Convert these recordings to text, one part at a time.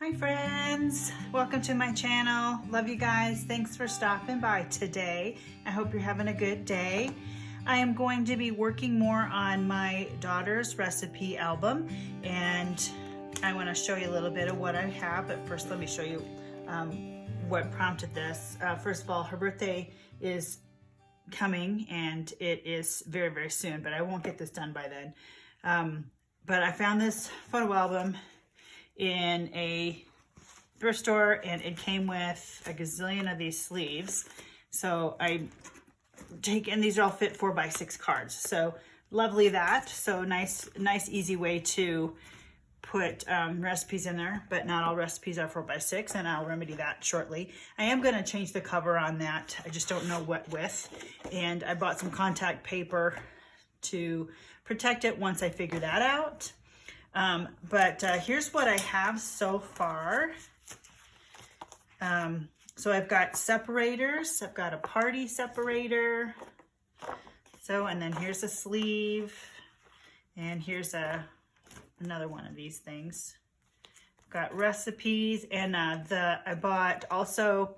Hi friends, welcome to my channel. Love you guys. Thanks for stopping by today. I hope you're having a good day. I am going to be working more on my daughter's recipe album, and I want to show you a little bit of what I have, but first let me show you what prompted this. First of all, her birthday is coming and it is very, very soon, but I won't get this done by then. But I found this photo album in a thrift store and it came with a gazillion of these sleeves. So and these all fit 4x6 cards. So lovely that. So nice easy way to put recipes in there, but not all recipes are 4x6, and I'll remedy that shortly. I am going to change the cover on that. I just don't know what with, and I bought some contact paper to protect it once I figure that out. But here's what I have so far. So I've got separators. I've got a party separator. So, and then here's a sleeve, and here's another one of these things. I've got recipes, and I bought also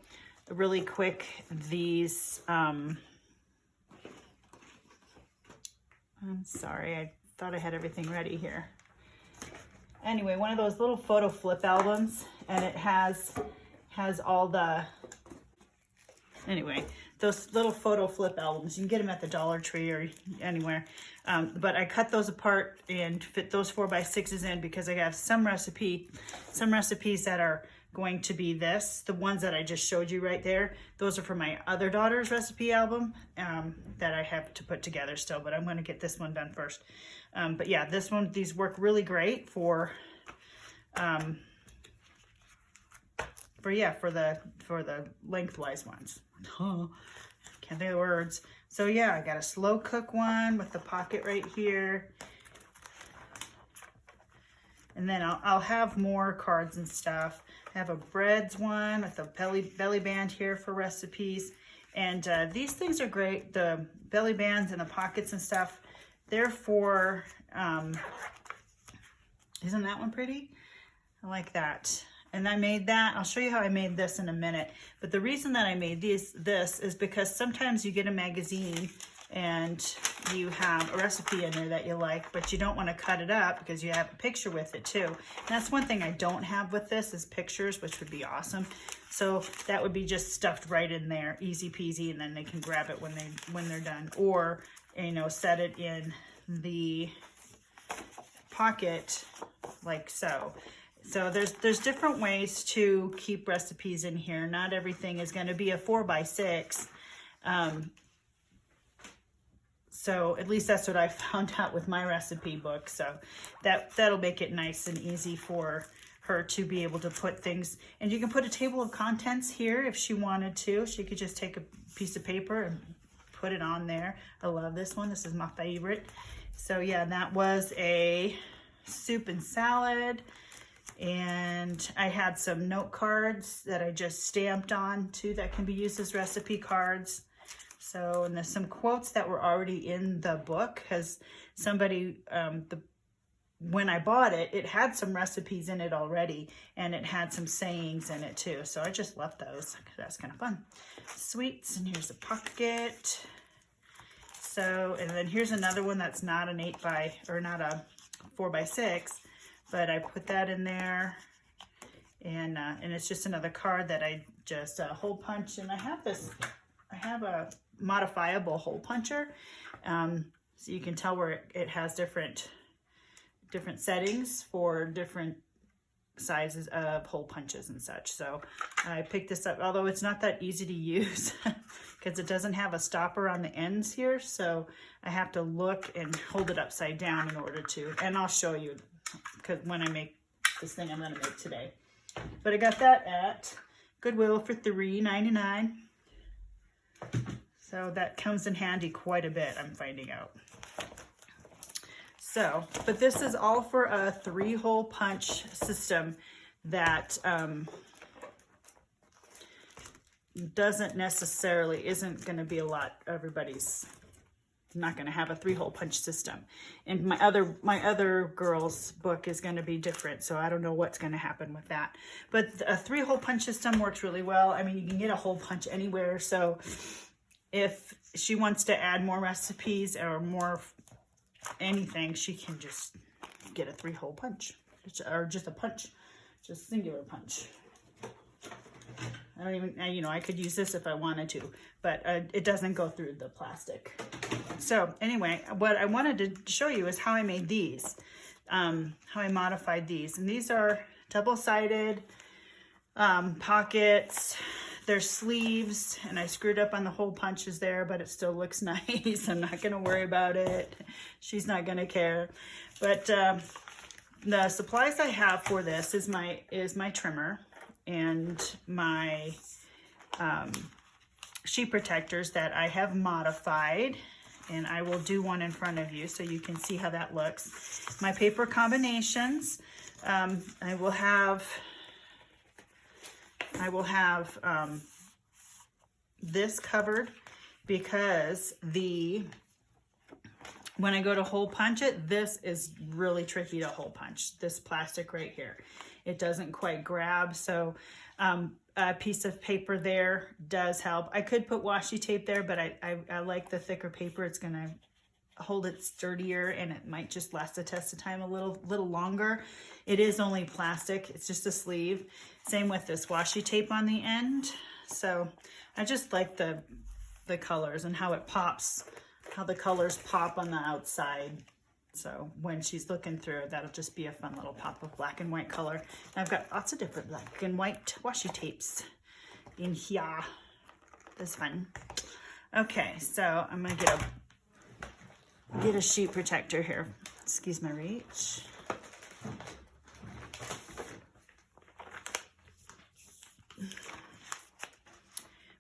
really quick these. I'm sorry, I thought I had everything ready here. Anyway, one of those little photo flip albums, and it has all the, anyway, those little photo flip albums. You can get them at the Dollar Tree or anywhere. But I cut those apart and fit those 4x6s in because I have some recipes that are going to be this. The ones that I just showed you right there, those are for my other daughter's recipe album that I have to put together still, but I'm going to get this one done first. But yeah, these work really great for the lengthwise ones. Oh, can't think of the words. So yeah, I got a slow cook one with the pocket right here. And then I'll have more cards and stuff. I have a breads one with a belly band here for recipes. And these things are great. The belly bands and the pockets and stuff, they're for, isn't that one pretty? I like that. And I made that. I'll show you how I made this in a minute. But the reason that I made this is because sometimes you get a magazine and you have a recipe in there that you like, but you don't want to cut it up because you have a picture with it too. And that's one thing I don't have with this is pictures, which would be awesome. So that would be just stuffed right in there, easy peasy, and then they can grab it when they're done, or set it in the pocket like so. So there's different ways to keep recipes in here. Not everything is going to be a 4x6. So at least that's what I found out with my recipe book. So that'll make it nice and easy for her to be able to put things. And you can put a table of contents here if she wanted to. She could just take a piece of paper and put it on there. I love this one. This is my favorite. So yeah, that was a soup and salad. And I had some note cards that I just stamped on too that can be used as recipe cards. So, and there's some quotes that were already in the book because somebody, when I bought it, it had some recipes in it already, and it had some sayings in it too. So I just left those because that's kind of fun. Sweets, and here's a pocket. So, and then here's another one that's not an not a 4x6. But I put that in there, and it's just another card that I just hole punch. And I have a modifiable hole puncher, so you can tell where it has different settings for different sizes of hole punches and such. So I picked this up, although it's not that easy to use because it doesn't have a stopper on the ends here. So I have to look and hold it upside down in order to, and I'll show you because when I make this thing I'm going to make today. But I got that at Goodwill for $3.99. So that comes in handy quite a bit, I'm finding out. So, but this is all for a 3-hole punch system that isn't going to be a lot everybody's not going to have a 3-hole punch system. And my other girl's book is going to be different, so I don't know what's going to happen with that. But a 3-hole punch system works really well. I mean, you can get a hole punch anywhere, so if she wants to add more recipes or more anything, she can just get a 3-hole punch, or just a punch, just singular punch. I don't even, you know, I could use this if I wanted to, but it doesn't go through the plastic. So anyway, what I wanted to show you is how I made these, how I modified these. And these are double-sided pockets. They're sleeves, and I screwed up on the hole punches there, but it still looks nice. I'm not gonna worry about it. She's not gonna care. But the supplies I have for this is my trimmer and my sheet protectors that I have modified, and I will do one in front of you so you can see how that looks. My paper combinations, I will have this covered because when I go to hole punch it, this is really tricky to hole punch, this plastic right here. It doesn't quite grab, so a piece of paper there does help. I could put washi tape there, but I like the thicker paper. It's gonna hold it sturdier, and it might just last the test of time a little longer. It is only plastic, it's just a sleeve. Same with this washi tape on the end. So I just like the colors and how it pops, how the colors pop on the outside. So when she's looking through, that'll just be a fun little pop of black and white color. And I've got lots of different black and white washi tapes in here. That's fun. Okay, so I'm gonna get a sheet protector here. Excuse my reach.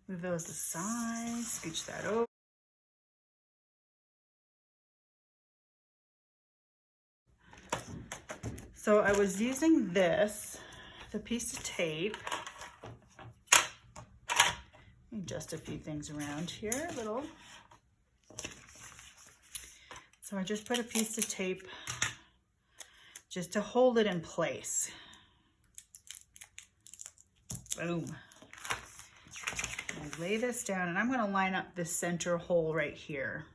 Move those aside, scooch that over. So I was using the piece of tape. Adjust a few things around here, a little. So I just put a piece of tape just to hold it in place. Boom. I lay this down, and I'm going to line up the center hole right here.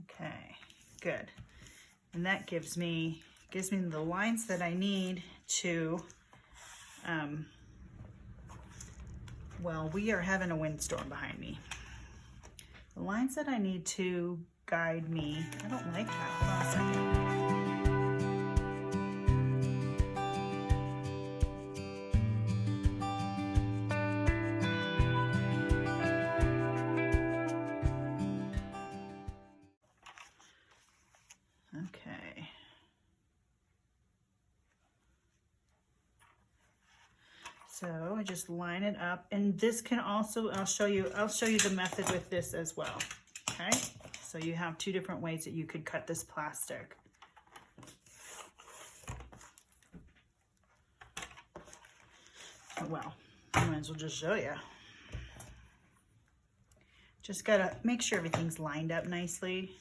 Okay, good. And that gives me the lines that I need to, well, we are having a windstorm behind me. The lines that I need to guide me, I don't like that, hold on a second. Okay. So I just line it up, and this can also, I'll show you the method with this as well. Okay, so you have 2 different ways that you could cut this plastic. Well, I might as well just show you. Just gotta make sure everything's lined up nicely.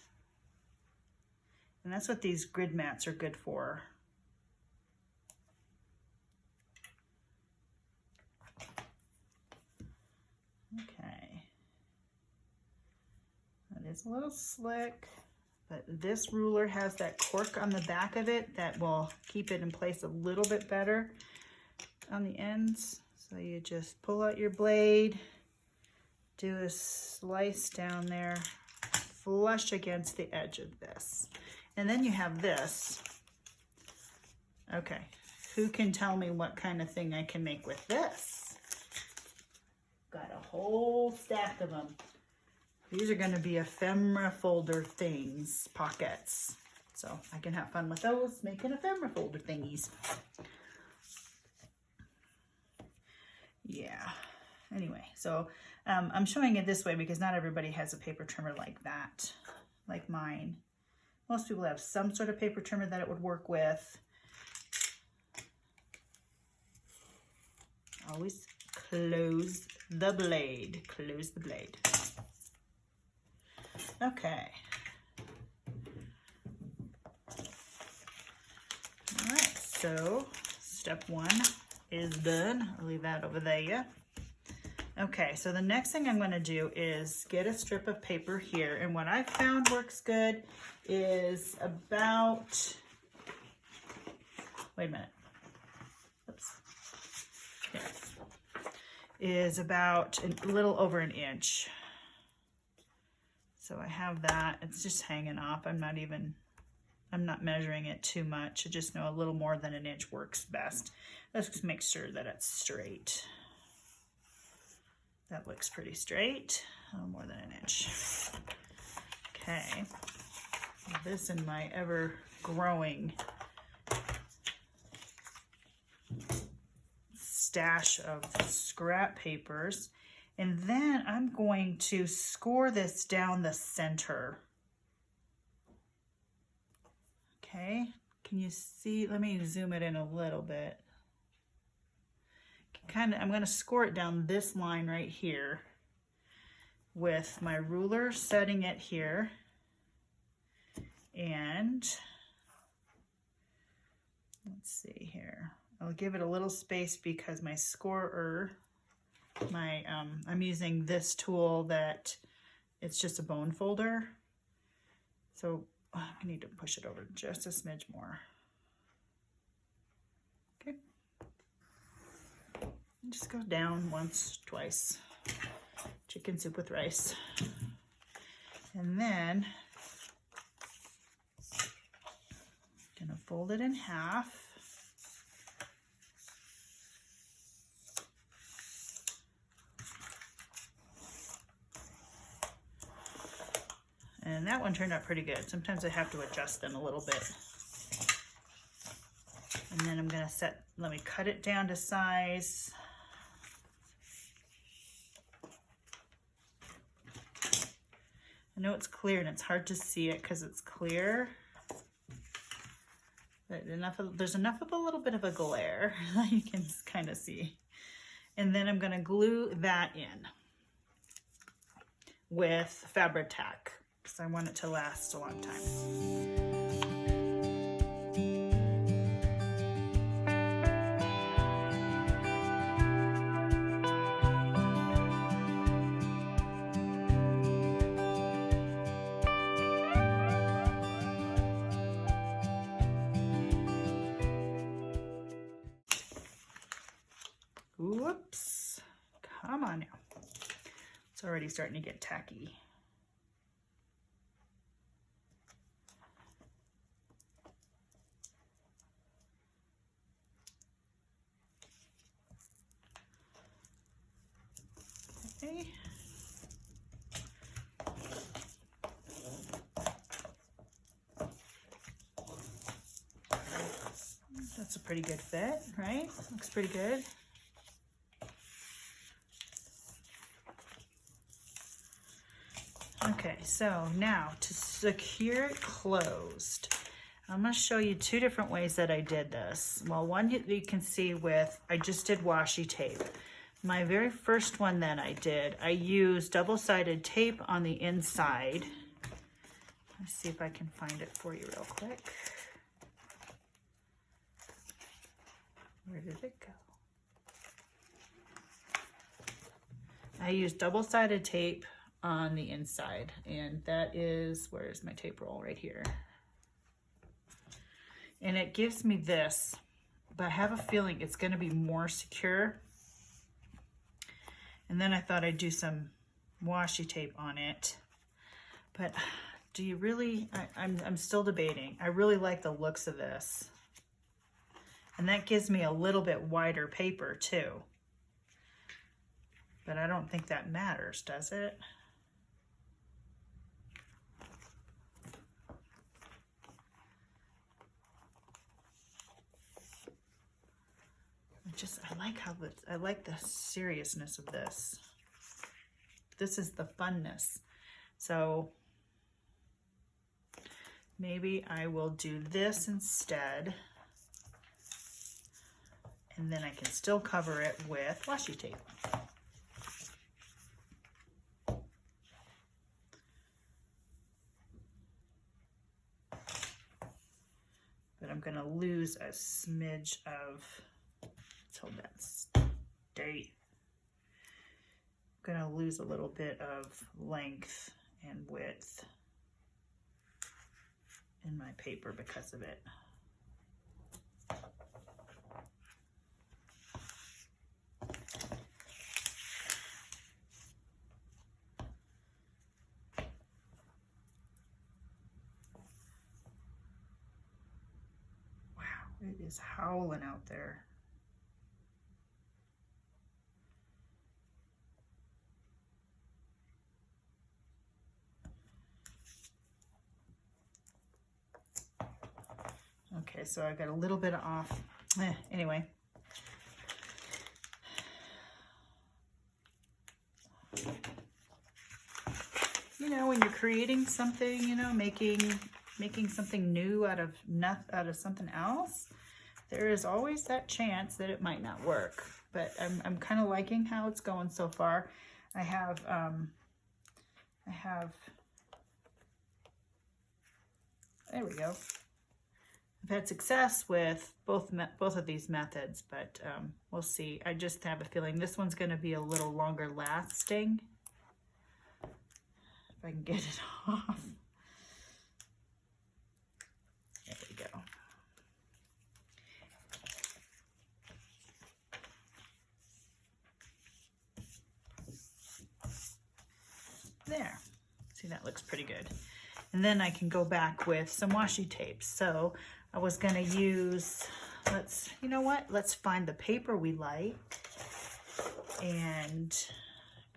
And that's what these grid mats are good for. Okay. That is a little slick, but this ruler has that cork on the back of it that will keep it in place a little bit better on the ends. So you just pull out your blade, do a slice down there, flush against the edge of this. And then you have this. Okay, who can tell me what kind of thing I can make with this? Got a whole stack of them. These are gonna be ephemera folder things, pockets. So I can have fun with those, making ephemera folder thingies. Yeah, anyway, so I'm showing it this way because not everybody has a paper trimmer like that, like mine. Most people have some sort of paper trimmer that it would work with. Always close the blade. Close the blade. Okay. All right, so step 1 is done. I'll leave that over there. Okay, so the next thing I'm going to do is get a strip of paper here, and what I found works good is about, wait a minute, oops, here, is about a little over an inch. So I have that, it's just hanging off. I'm not measuring it too much. I just know a little more than an inch works best. Let's just make sure that it's straight. That looks pretty straight, a little more than an inch. Okay, this in my ever-growing stash of scrap papers. And then I'm going to score this down the center. Okay, can you see? Let me zoom it in a little bit. I'm going to score it down this line right here with my ruler, setting it here, and let's see here. I'll give it a little space because my scorer, I'm using this tool that it's just a bone folder, so I need to push it over just a smidge more. Just go down once, twice. Chicken soup with rice. And then I'm gonna fold it in half. And that one turned out pretty good. Sometimes I have to adjust them a little bit. And then I'm gonna let me cut it down to size. I know it's clear and it's hard to see it because it's clear, but there's enough of a little bit of a glare that you can kind of see. And then I'm going to glue that in with Fabri-Tac because I want it to last a long time. Whoops, come on now. It's already starting to get tacky. Okay. That's a pretty good fit, right? Looks pretty good. Okay, so now to secure it closed, I'm going to show you two different ways that I did this. Well, one you can see with, I just did washi tape. My very first one that I did, I used double-sided tape on the inside. Let's see if I can find it for you real quick. Where did it go? I used double-sided tape on the inside, and that is, where's my tape roll? Right here. And it gives me this, but I have a feeling it's going to be more secure. And then I thought I'd do some washi tape on it, but do you really? I'm still debating. I really like the looks of this, and that gives me a little bit wider paper too, but I don't think that matters, does it? I like the seriousness of this. This is the funness. So maybe I will do this instead. and then I can still cover it with washi tape. But I'm gonna lose a smidge of, let's hold that steady. I'm gonna lose a little bit of length and width in my paper because of it. It is howling out there. Okay, so I got a little bit off. Anyway. You know, when you're creating something, you know, making something new out of something else, there is always that chance that it might not work. But I'm kind of liking how it's going so far. I have there we go. I've had success with both of these methods, but we'll see. I just have a feeling this one's going to be a little longer lasting. If I can get it off. There we go. There. See, that looks pretty good. And then I can go back with some washi tape. So I was gonna use, you know what? Let's find the paper we like and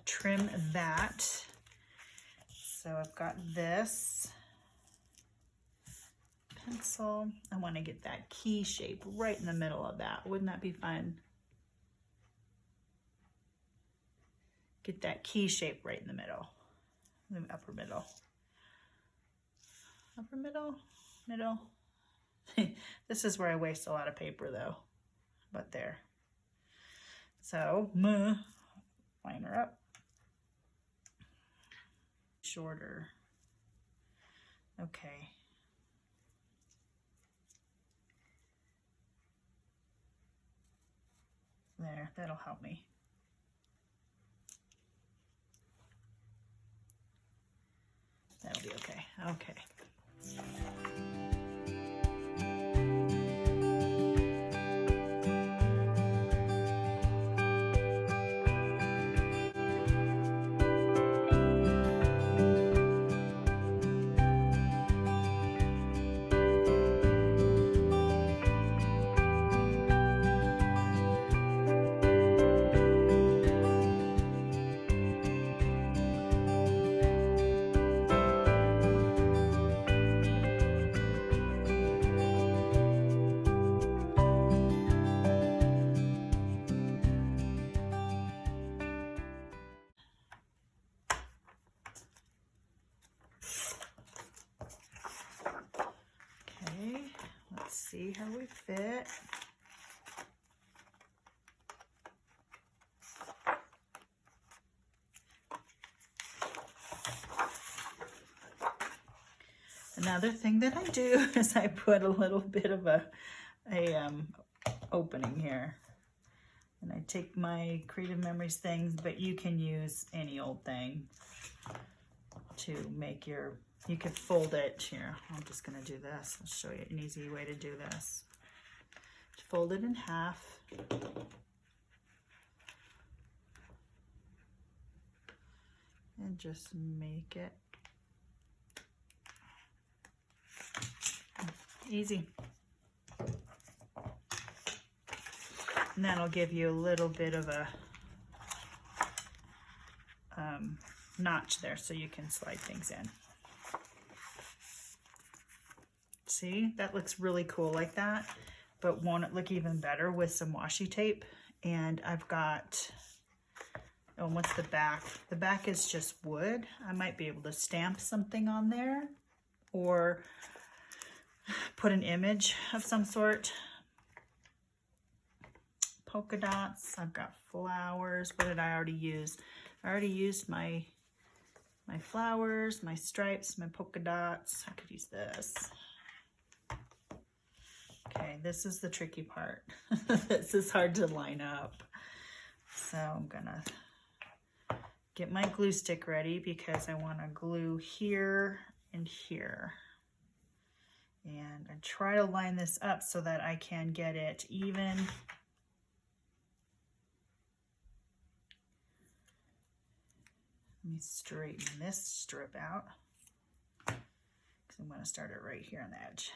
trim that. So I've got this pencil. I wanna get that key shape right in the middle of that. Wouldn't that be fun? Get that key shape right in the middle, the upper middle. Upper middle, middle. This is where I waste a lot of paper though, but there. So, line her up. Shorter. Okay. There, that'll help me. That'll be okay. Okay. See how we fit. Another thing that I do is I put a little bit of a opening here. And I take my Creative Memories things, but you can use any old thing to make your, you could fold it here. I'm just gonna do this. I'll show you an easy way to do this. Fold it in half. And just make it easy. And that'll give you a little bit of a notch there so you can slide things in. See, that looks really cool like that, but won't it look even better with some washi tape? And I've got, oh, what's the back? The back is just wood. I might be able to stamp something on there or put an image of some sort. polka dots. I've got flowers. What did I already use? I already used my flowers, my stripes, my polka dots. I could use this. Okay, this is the tricky part. This is hard to line up. So I'm gonna get my glue stick ready because I want to glue here and here. And I try to line this up so that I can get it even. Let me straighten this strip out because I'm going to start it right here on the edge.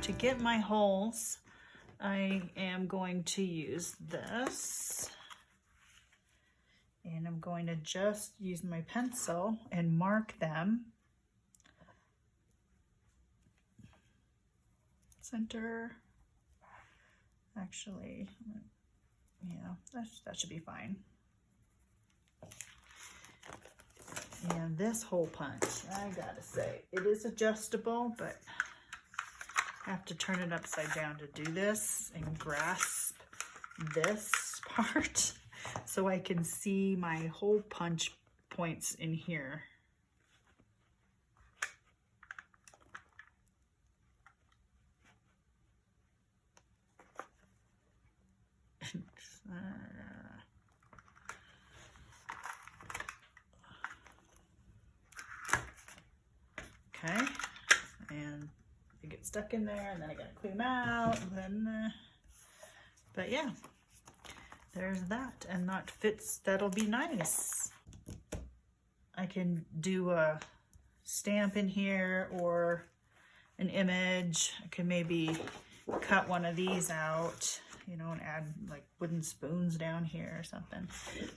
To get my holes, I am going to use this, and I'm going to just use my pencil and mark them. Center, actually, yeah, that should be fine. And this hole punch, I gotta say, it is adjustable, but I have to turn it upside down to do this and grasp this part so I can see my hole punch points in here. Okay, and they get stuck in there, and then I gotta clean them out, and then, but yeah, there's that, and that fits, that'll be nice. I can do a stamp in here or an image. I could maybe cut one of these out, you know, and add like wooden spoons down here or something.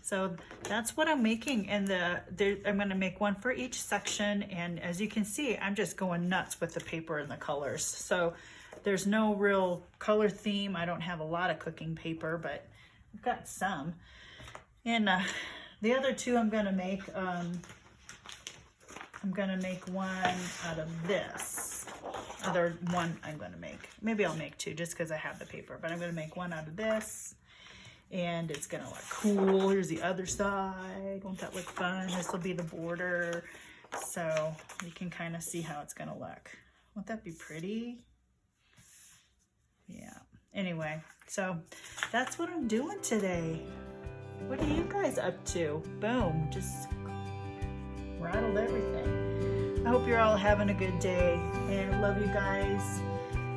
So that's what I'm making, and I'm gonna make one for each section, and as you can see, I'm just going nuts with the paper and the colors. So there's no real color theme. I don't have a lot of cooking paper, but I've got some. And the other two I'm gonna make one out of this. Other one I'm gonna make. Maybe I'll make two just because I have the paper, but I'm gonna make one out of this, and it's gonna look cool. Here's the other side. Won't that look fun? This will be the border, so you can kind of see how it's gonna look. Won't that be pretty? Yeah. Anyway, so that's what I'm doing today. What are you guys up to? Boom, just rattled everything. I hope you're all having a good day, and I love you guys.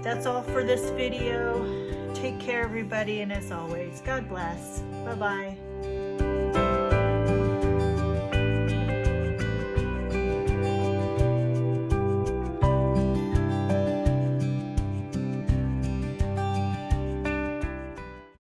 That's all for this video. Take care, everybody, and as always, God bless. Bye-bye.